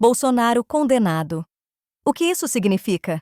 Bolsonaro condenado. O que isso significa?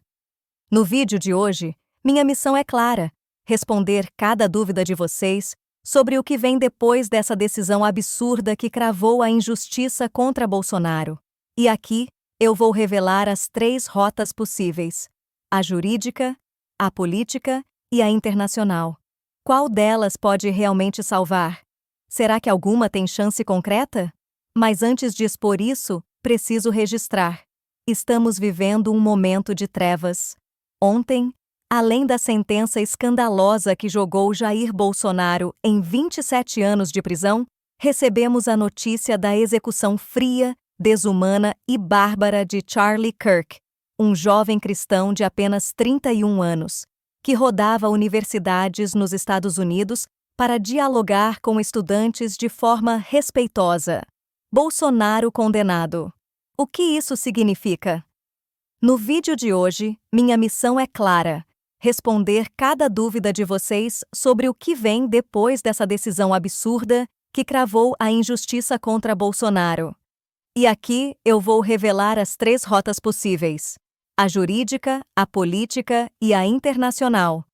No vídeo de hoje, minha missão é clara: responder cada dúvida de vocês sobre o que vem depois dessa decisão absurda que cravou a injustiça contra Bolsonaro. E aqui, eu vou revelar as 3 rotas possíveis: a jurídica, a política e a internacional. Qual delas pode realmente salvar? Será que alguma tem chance concreta? Mas antes de expor isso, preciso registrar: estamos vivendo um momento de trevas. Ontem, além da sentença escandalosa que jogou Jair Bolsonaro em 27 anos de prisão, recebemos a notícia da execução fria, desumana e bárbara de Charlie Kirk, um jovem cristão de apenas 31 anos, que rodava universidades nos Estados Unidos para dialogar com estudantes de forma respeitosa. Bolsonaro condenado. O que isso significa? No vídeo de hoje, minha missão é clara: responder cada dúvida de vocês sobre o que vem depois dessa decisão absurda que cravou a injustiça contra Bolsonaro. E aqui eu vou revelar as 3 rotas possíveis: a jurídica, a política e a internacional.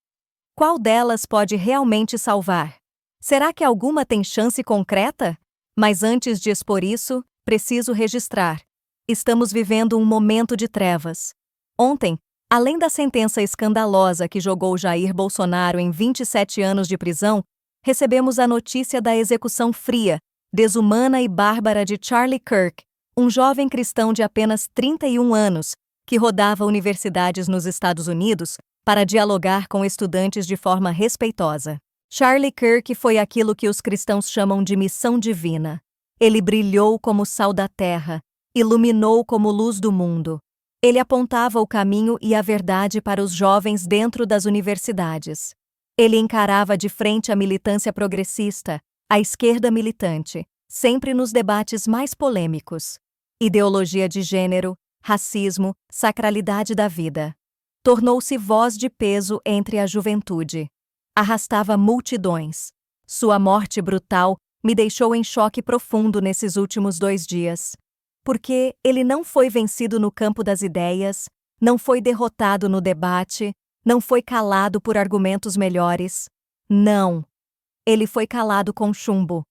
Qual delas pode realmente salvar? Será que alguma tem chance concreta? Mas antes de expor isso, preciso registrar: estamos vivendo um momento de trevas. Ontem, além da sentença escandalosa que jogou Jair Bolsonaro em 27 anos de prisão, recebemos a notícia da execução fria, desumana e bárbara de Charlie Kirk, um jovem cristão de apenas 31 anos, que rodava universidades nos Estados Unidos para dialogar com estudantes de forma respeitosa. Charlie Kirk foi aquilo que os cristãos chamam de missão divina. Ele brilhou como sal da terra, iluminou como luz do mundo. Ele apontava o caminho e a verdade para os jovens dentro das universidades. Ele encarava de frente a militância progressista, a esquerda militante, sempre nos debates mais polêmicos: ideologia de gênero, racismo, sacralidade da vida. Tornou-se voz de peso entre a juventude. Arrastava multidões. Sua morte brutal me deixou em choque profundo nesses últimos 2 dias. Porque ele não foi vencido no campo das ideias, não foi derrotado no debate, não foi calado por argumentos melhores. Não. Ele foi calado com chumbo.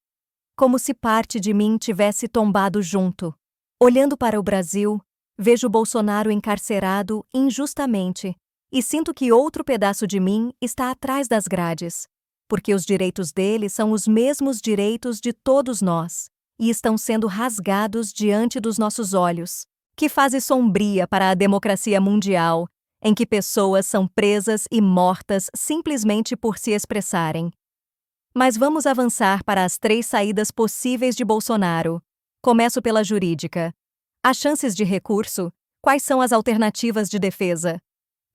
Como se parte de mim tivesse tombado junto. Olhando para o Brasil, vejo Bolsonaro encarcerado injustamente e sinto que outro pedaço de mim está atrás das grades, porque os direitos dele são os mesmos direitos de todos nós e estão sendo rasgados diante dos nossos olhos. Que fase sombria para a democracia mundial, em que pessoas são presas e mortas simplesmente por se expressarem. Mas vamos avançar para as 3 saídas possíveis de Bolsonaro. Começo pela jurídica. As chances de recurso? Quais são as alternativas de defesa?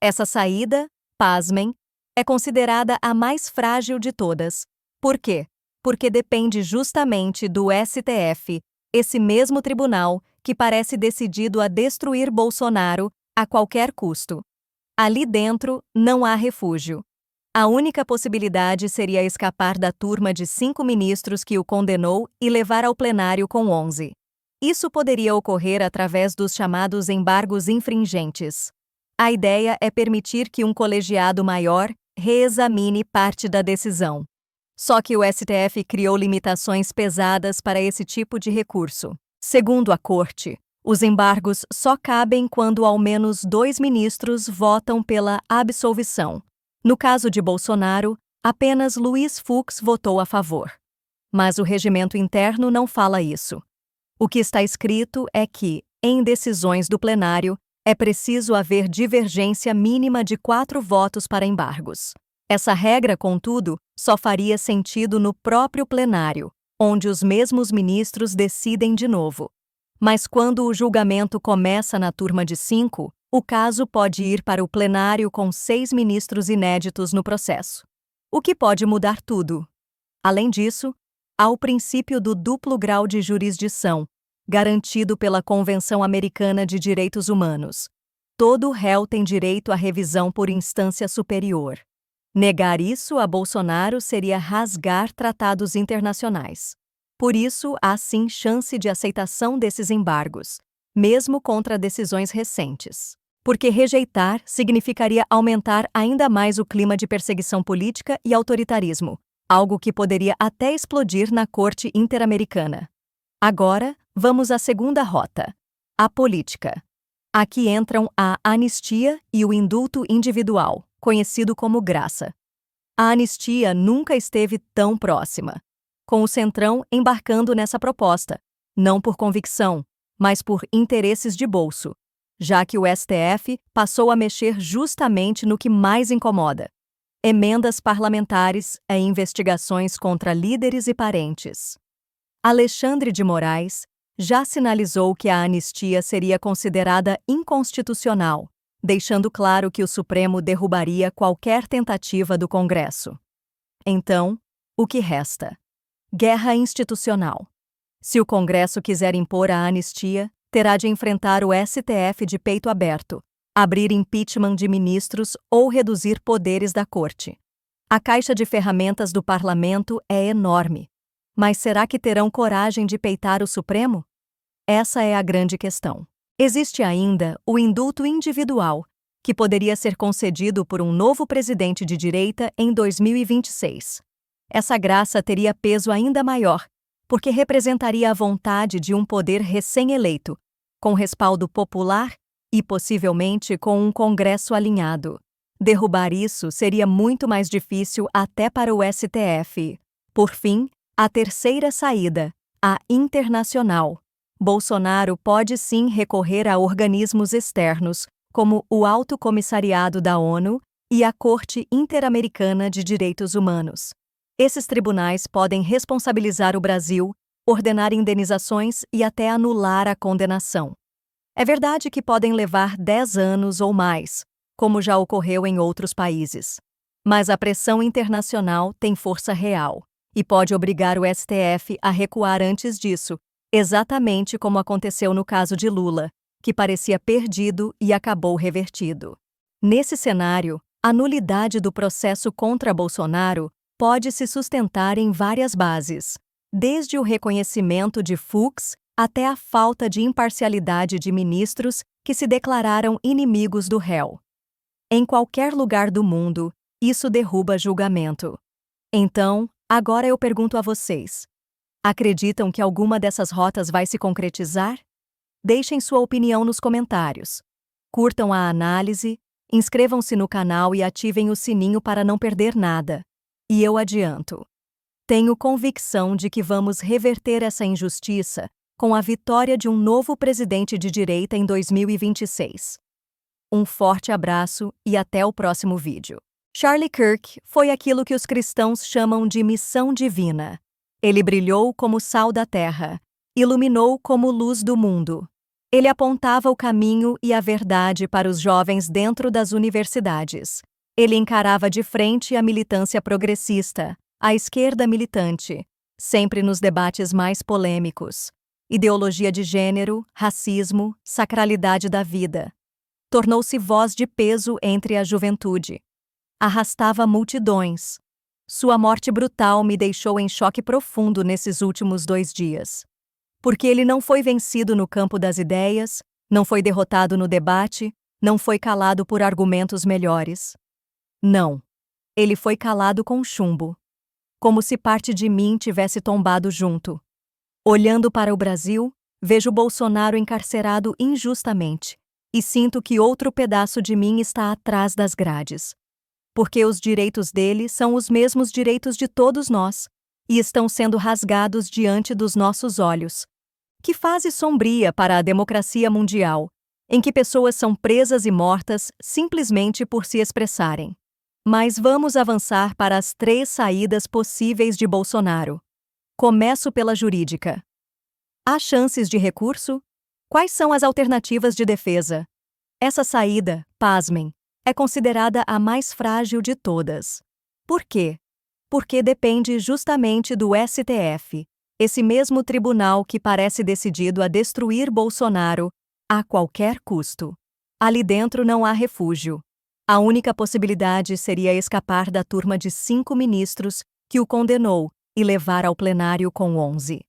Essa saída, pasmem, é considerada a mais frágil de todas. Por quê? Porque depende justamente do STF, esse mesmo tribunal que parece decidido a destruir Bolsonaro a qualquer custo. Ali dentro não há refúgio. A única possibilidade seria escapar da turma de 5 ministros que o condenou e levar ao plenário com 11. Isso poderia ocorrer através dos chamados embargos infringentes. A ideia é permitir que um colegiado maior reexamine parte da decisão. Só que o STF criou limitações pesadas para esse tipo de recurso. Segundo a Corte, os embargos só cabem quando ao menos 2 ministros votam pela absolvição. No caso de Bolsonaro, apenas Luiz Fux votou a favor. Mas o regimento interno não fala isso. O que está escrito é que, em decisões do plenário, é preciso haver divergência mínima de 4 votos para embargos. Essa regra, contudo, só faria sentido no próprio plenário, onde os mesmos ministros decidem de novo. Mas quando o julgamento começa na turma de 5, o caso pode ir para o plenário com 6 ministros inéditos no processo. O que pode mudar tudo. Além disso, há o princípio do duplo grau de jurisdição, garantido pela Convenção Americana de Direitos Humanos. Todo réu tem direito à revisão por instância superior. Negar isso a Bolsonaro seria rasgar tratados internacionais. Por isso, há sim chance de aceitação desses embargos, mesmo contra decisões recentes. Porque rejeitar significaria aumentar ainda mais o clima de perseguição política e autoritarismo, algo que poderia até explodir na Corte Interamericana. Agora, vamos à segunda rota: a política. Aqui entram a anistia e o indulto individual, conhecido como graça. A anistia nunca esteve tão próxima, com o Centrão embarcando nessa proposta, não por convicção, mas por interesses de bolso, já que o STF passou a mexer justamente no que mais incomoda: emendas parlamentares e investigações contra líderes e parentes. Alexandre de Moraes já sinalizou que a anistia seria considerada inconstitucional, deixando claro que o Supremo derrubaria qualquer tentativa do Congresso. Então, o que resta? Guerra institucional. Se o Congresso quiser impor a anistia, terá de enfrentar o STF de peito aberto, abrir impeachment de ministros ou reduzir poderes da Corte. A caixa de ferramentas do Parlamento é enorme. Mas será que terão coragem de peitar o Supremo? Essa é a grande questão. Existe ainda o indulto individual, que poderia ser concedido por um novo presidente de direita em 2026. Essa graça teria peso ainda maior, porque representaria a vontade de um poder recém-eleito, com respaldo popular e possivelmente com um Congresso alinhado. Derrubar isso seria muito mais difícil até para o STF. Por fim, a terceira saída, a internacional. Bolsonaro pode sim recorrer a organismos externos, como o Alto Comissariado da ONU e a Corte Interamericana de Direitos Humanos. Esses tribunais podem responsabilizar o Brasil, ordenar indenizações e até anular a condenação. É verdade que podem levar 10 anos ou mais, como já ocorreu em outros países. Mas a pressão internacional tem força real e pode obrigar o STF a recuar antes disso, exatamente como aconteceu no caso de Lula, que parecia perdido e acabou revertido. Nesse cenário, a nulidade do processo contra Bolsonaro pode se sustentar em várias bases, desde o reconhecimento de Fux até a falta de imparcialidade de ministros que se declararam inimigos do réu. Em qualquer lugar do mundo, isso derruba julgamento. Então, agora eu pergunto a vocês: acreditam que alguma dessas rotas vai se concretizar? Deixem sua opinião nos comentários. Curtam a análise, inscrevam-se no canal e ativem o sininho para não perder nada. E eu adianto: tenho convicção de que vamos reverter essa injustiça com a vitória de um novo presidente de direita em 2026. Um forte abraço e até o próximo vídeo. Charlie Kirk foi aquilo que os cristãos chamam de missão divina. Ele brilhou como sal da terra, iluminou como luz do mundo. Ele apontava o caminho e a verdade para os jovens dentro das universidades. Ele encarava de frente a militância progressista, a esquerda militante, sempre nos debates mais polêmicos. Ideologia de gênero, racismo, sacralidade da vida. Tornou-se voz de peso entre a juventude. Arrastava multidões. Sua morte brutal me deixou em choque profundo nesses últimos 2 dias. Porque ele não foi vencido no campo das ideias, não foi derrotado no debate, não foi calado por argumentos melhores. Não. Ele foi calado com chumbo. Como se parte de mim tivesse tombado junto. Olhando para o Brasil, vejo Bolsonaro encarcerado injustamente e sinto que outro pedaço de mim está atrás das grades. Porque os direitos dele são os mesmos direitos de todos nós e estão sendo rasgados diante dos nossos olhos. Que fase sombria para a democracia mundial, em que pessoas são presas e mortas simplesmente por se expressarem. Mas vamos avançar para as 3 saídas possíveis de Bolsonaro. Começo pela jurídica. Há chances de recurso? Quais são as alternativas de defesa? Essa saída, pasmem, é considerada a mais frágil de todas. Por quê? Porque depende justamente do STF, esse mesmo tribunal que parece decidido a destruir Bolsonaro a qualquer custo. Ali dentro não há refúgio. A única possibilidade seria escapar da turma de 5 ministros que o condenou e levar ao plenário com 11.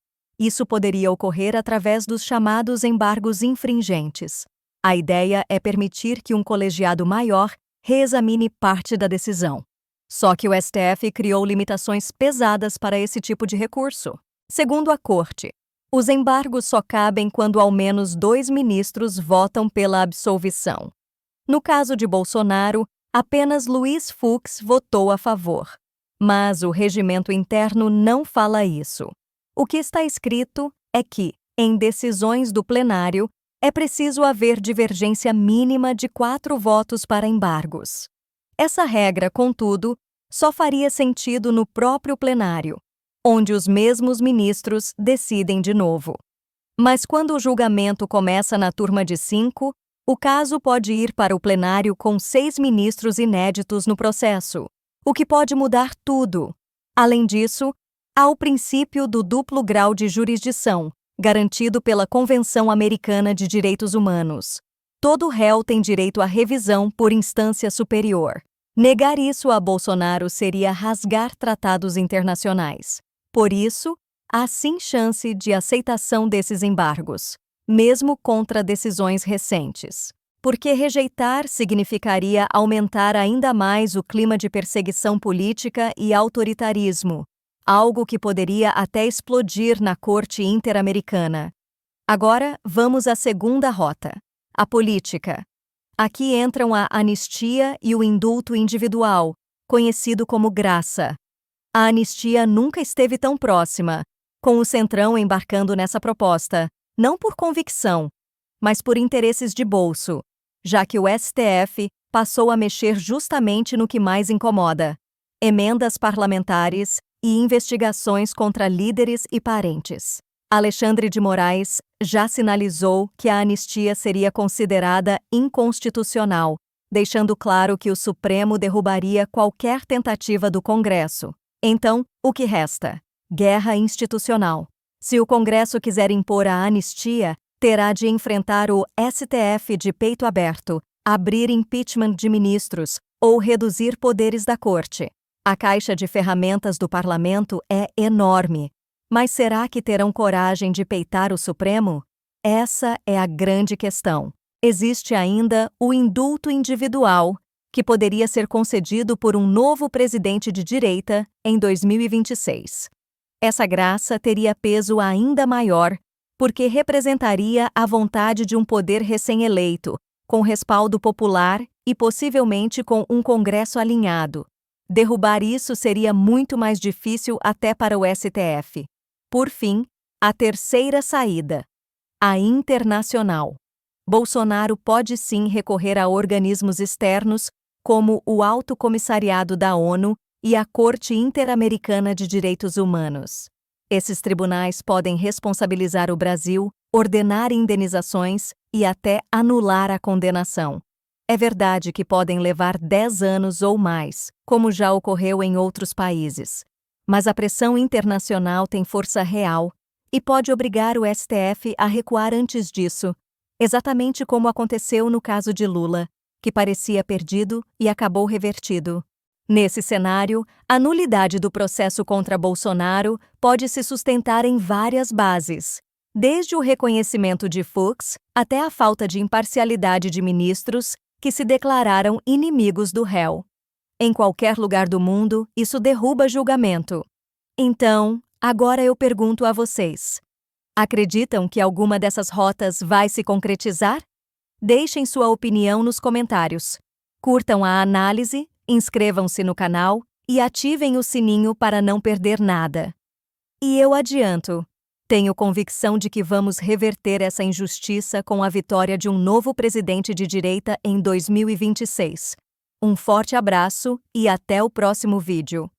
Isso poderia ocorrer através dos chamados embargos infringentes. A ideia é permitir que um colegiado maior reexamine parte da decisão. Só que o STF criou limitações pesadas para esse tipo de recurso. Segundo a Corte, os embargos só cabem quando ao menos 2 ministros votam pela absolvição. No caso de Bolsonaro, apenas Luiz Fux votou a favor. Mas o regimento interno não fala isso. O que está escrito é que, em decisões do plenário, é preciso haver divergência mínima de 4 votos para embargos. Essa regra, contudo, só faria sentido no próprio plenário, onde os mesmos ministros decidem de novo. Mas quando o julgamento começa na turma de 5, o caso pode ir para o plenário com 6 ministros inéditos no processo, o que pode mudar tudo. Além disso, há o princípio do duplo grau de jurisdição, garantido pela Convenção Americana de Direitos Humanos. Todo réu tem direito à revisão por instância superior. Negar isso a Bolsonaro seria rasgar tratados internacionais. Por isso, há sim chance de aceitação desses embargos, mesmo contra decisões recentes. Porque rejeitar significaria aumentar ainda mais o clima de perseguição política e autoritarismo, algo que poderia até explodir na Corte Interamericana. Agora, vamos à segunda rota, a política. Aqui entram a anistia e o indulto individual, conhecido como graça. A anistia nunca esteve tão próxima, com o Centrão embarcando nessa proposta, não por convicção, mas por interesses de bolso, já que o STF passou a mexer justamente no que mais incomoda: emendas parlamentares e investigações contra líderes e parentes. Alexandre de Moraes já sinalizou que a anistia seria considerada inconstitucional, deixando claro que o Supremo derrubaria qualquer tentativa do Congresso. Então, o que resta? Guerra institucional. Se o Congresso quiser impor a anistia, terá de enfrentar o STF de peito aberto, abrir impeachment de ministros ou reduzir poderes da Corte. A caixa de ferramentas do parlamento é enorme. Mas será que terão coragem de peitar o Supremo? Essa é a grande questão. Existe ainda o indulto individual, que poderia ser concedido por um novo presidente de direita em 2026. Essa graça teria peso ainda maior, porque representaria a vontade de um poder recém-eleito, com respaldo popular e possivelmente com um Congresso alinhado. Derrubar isso seria muito mais difícil até para o STF. Por fim, a terceira saída, a internacional. Bolsonaro pode sim recorrer a organismos externos, como o Alto Comissariado da ONU e a Corte Interamericana de Direitos Humanos. Esses tribunais podem responsabilizar o Brasil, ordenar indenizações e até anular a condenação. É verdade que podem levar 10 anos ou mais, como já ocorreu em outros países. Mas a pressão internacional tem força real e pode obrigar o STF a recuar antes disso, exatamente como aconteceu no caso de Lula, que parecia perdido e acabou revertido. Nesse cenário, a nulidade do processo contra Bolsonaro pode se sustentar em várias bases, desde o reconhecimento de Fux até a falta de imparcialidade de ministros que se declararam inimigos do réu. Em qualquer lugar do mundo, isso derruba julgamento. Então, agora eu pergunto a vocês: acreditam que alguma dessas rotas vai se concretizar? Deixem sua opinião nos comentários. Curtam a análise, inscrevam-se no canal e ativem o sininho para não perder nada. E eu adianto, tenho convicção de que vamos reverter essa injustiça com a vitória de um novo presidente de direita em 2026. Um forte abraço e até o próximo vídeo.